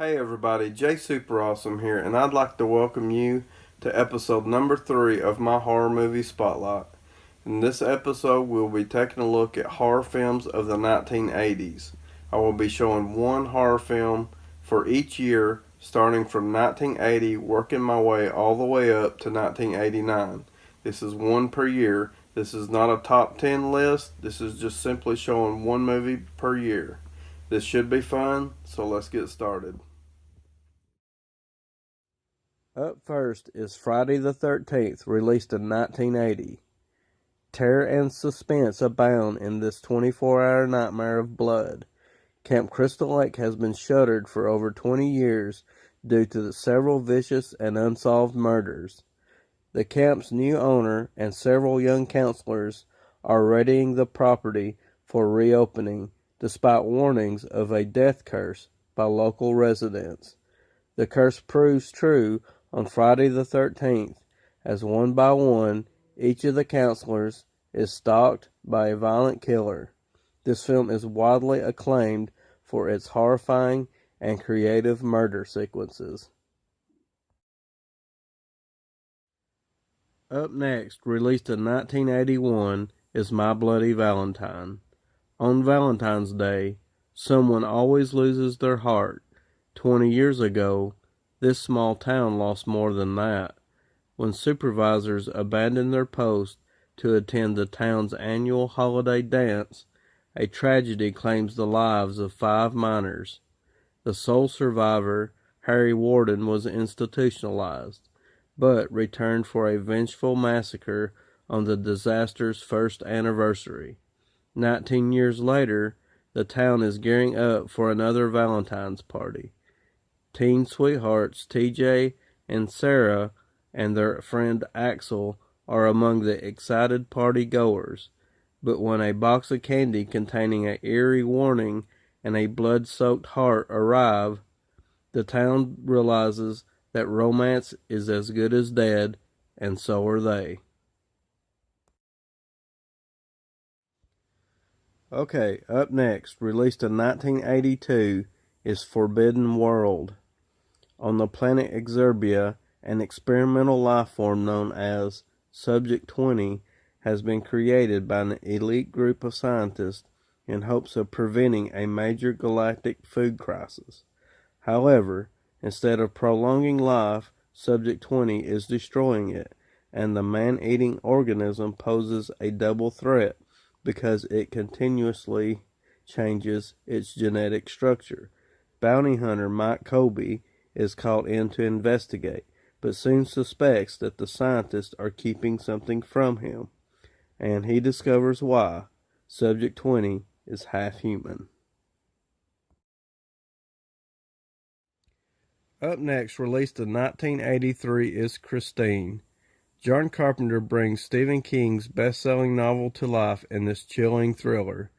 Hey everybody, Jay Super Awesome here, and I'd like to welcome you to episode number 3 of my horror movie spotlight. In this episode, we'll be taking a look at horror films of the 1980s. I will be showing one horror film for each year, starting from 1980, working my way all the way up to 1989. This is one per year. This is not a top 10 list. This is just simply showing one movie per year. This should be fun, so let's get started. Up first is Friday the 13th, released in 1980. Terror and suspense abound in this 24-hour nightmare of blood. Camp Crystal Lake has been shuttered for over 20 years due to the several vicious and unsolved murders. The camp's new owner and several young counselors are readying the property for reopening, despite warnings of a death curse by local residents. The curse proves true on Friday the 13th, as one by one, each of the counselors is stalked by a violent killer. This film is widely acclaimed for its horrifying and creative murder sequences. Up next, released in 1981, is My Bloody Valentine. On Valentine's Day, someone always loses their heart. 20 years ago, this small town lost more than that. When supervisors abandoned their post to attend the town's annual holiday dance, a tragedy claims the lives of 5 minors. The sole survivor, Harry Warden, was institutionalized, but returned for a vengeful massacre on the disaster's first anniversary. 19 years later, the town is gearing up for another Valentine's party. Teen sweethearts TJ and Sarah and their friend Axel are among the excited party goers, but when a box of candy containing an eerie warning and a blood-soaked heart arrive, the town realizes that romance is as good as dead, and so are they. Okay, up next, released in 1982, is Forbidden World. On the planet Exerbia, an experimental life form known as Subject 20 has been created by an elite group of scientists in hopes of preventing a major galactic food crisis. However, instead of prolonging life, Subject 20 is destroying it, and the man-eating organism poses a double threat because it continuously changes its genetic structure. Bounty hunter Mike Colby is called in to investigate, but soon suspects that the scientists are keeping something from him, and he discovers why. Subject 20 is half human. Up next, released in 1983, is Christine. John Carpenter brings Stephen King's best-selling novel to life in this chilling thriller.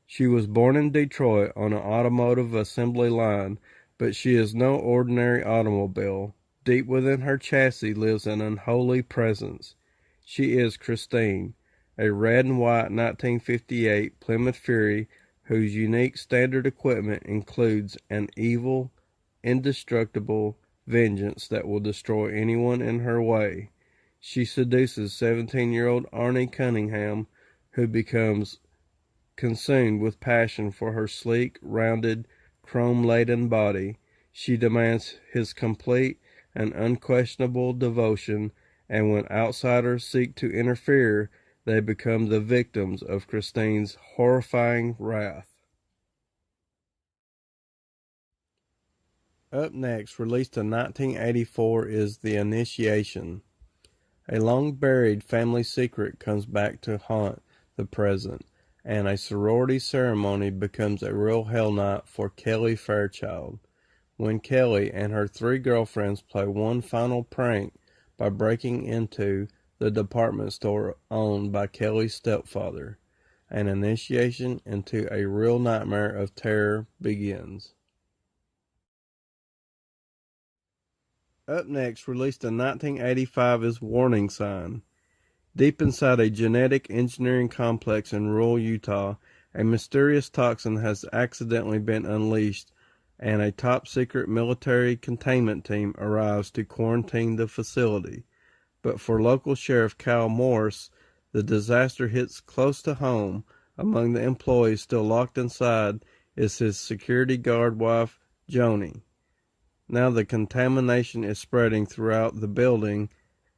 She was born in Detroit on an automotive assembly line, but she is no ordinary automobile. Deep within her chassis lives an unholy presence. She is Christine, a red and white 1958 Plymouth Fury whose unique standard equipment includes an evil, indestructible vengeance that will destroy anyone in her way. She seduces 17-year-old Arnie Cunningham, who becomes consumed with passion for her sleek, rounded, chrome-laden body. She demands his complete and unquestionable devotion, and when outsiders seek to interfere, they become the victims of Christine's horrifying wrath. Up next, released in 1984, is The Initiation. A long-buried family secret comes back to haunt the present, and a sorority ceremony becomes a real hell night for Kelly Fairchild. When Kelly and her 3 girlfriends play one final prank by breaking into the department store owned by Kelly's stepfather, an initiation into a real nightmare of terror begins. Up next, released in 1985, is Warning Sign. Deep inside a genetic engineering complex in rural Utah, a mysterious toxin has accidentally been unleashed and a top-secret military containment team arrives to quarantine the facility. But for local Sheriff Kyle Morse, the disaster hits close to home. Among the employees still locked inside is his security guard wife, Joni. Now the contamination is spreading throughout the building,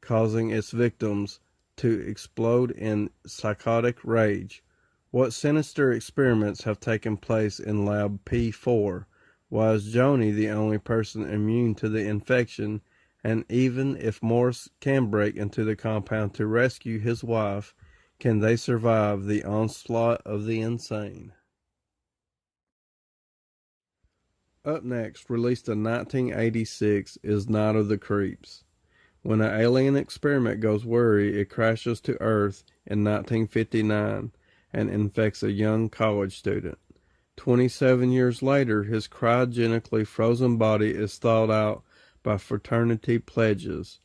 causing its victims to explode in psychotic rage. What sinister experiments have taken place in Lab P4? Why is Joni the only person immune to the infection? And even if Morse can break into the compound to rescue his wife, can they survive the onslaught of the insane? Up next, released in 1986, is Night of the Creeps. When an alien experiment goes awry, it crashes to Earth in 1959 and infects a young college student. 27 years later, his cryogenically frozen body is thawed out by fraternity pledges,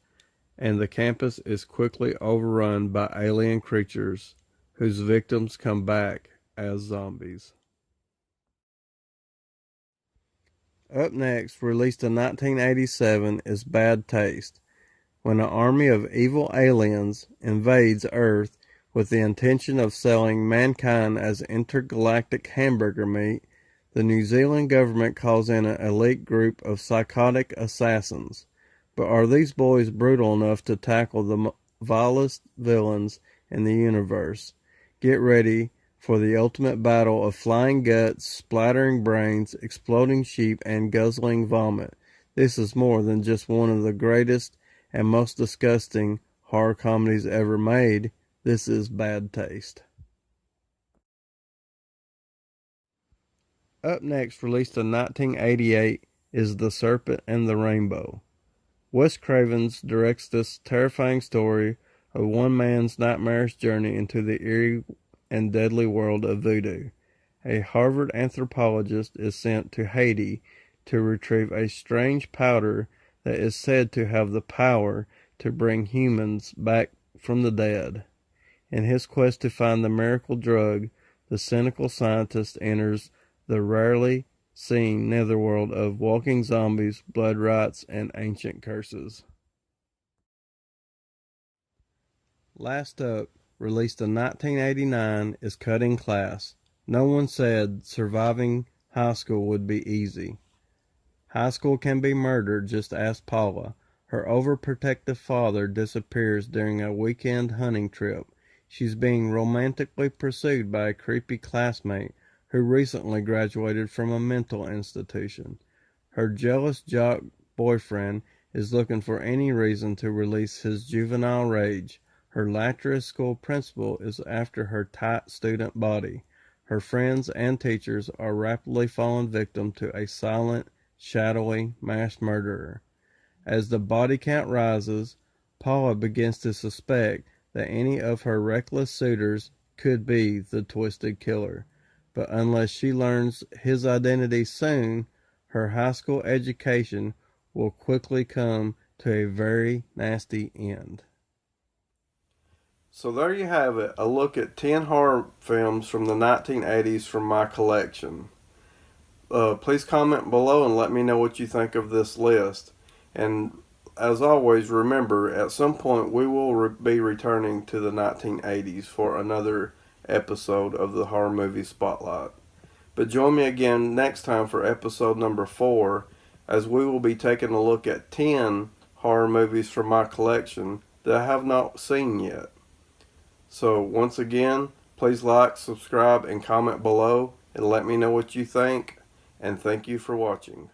and the campus is quickly overrun by alien creatures whose victims come back as zombies. Up next, released in 1987, is Bad Taste. When an army of evil aliens invades Earth with the intention of selling mankind as intergalactic hamburger meat, the New Zealand government calls in an elite group of psychotic assassins. But are these boys brutal enough to tackle the vilest villains in the universe? Get ready for the ultimate battle of flying guts, splattering brains, exploding sheep, and guzzling vomit. This is more than just one of the greatest and most disgusting horror comedies ever made. This is Bad Taste. Up next, released in 1988, is The Serpent and the Rainbow. Wes Craven directs this terrifying story of one man's nightmarish journey into the eerie and deadly world of voodoo. A Harvard anthropologist is sent to Haiti to retrieve a strange powder that is said to have the power to bring humans back from the dead. In his quest to find the miracle drug, the cynical scientist enters the rarely seen netherworld of walking zombies, blood rites, and ancient curses. Last up, released in 1989, is Cutting Class. No one said surviving high school would be easy. High school can be murdered, just ask Paula. Her overprotective father disappears during a weekend hunting trip. She's being romantically pursued by a creepy classmate who recently graduated from a mental institution. Her jealous jock boyfriend is looking for any reason to release his juvenile rage. Her laxerous school principal is after her tight student body. Her friends and teachers are rapidly falling victim to a silent, shadowy mass murderer. As the body count rises, Paula begins to suspect that any of her reckless suitors could be the twisted killer. But unless she learns his identity soon, her high school education will quickly come to a very nasty end. So there you have it, a look at 10 horror films from the 1980s from my collection. Please comment below and let me know what you think of this list. And as always, remember, at some point we will be returning to the 1980s for another episode of the Horror Movie Spotlight. But join me again next time for episode number 4, as we will be taking a look at 10 horror movies from my collection that I have not seen yet. So once again, please like, subscribe, and comment below, and let me know what you think. And thank you for watching.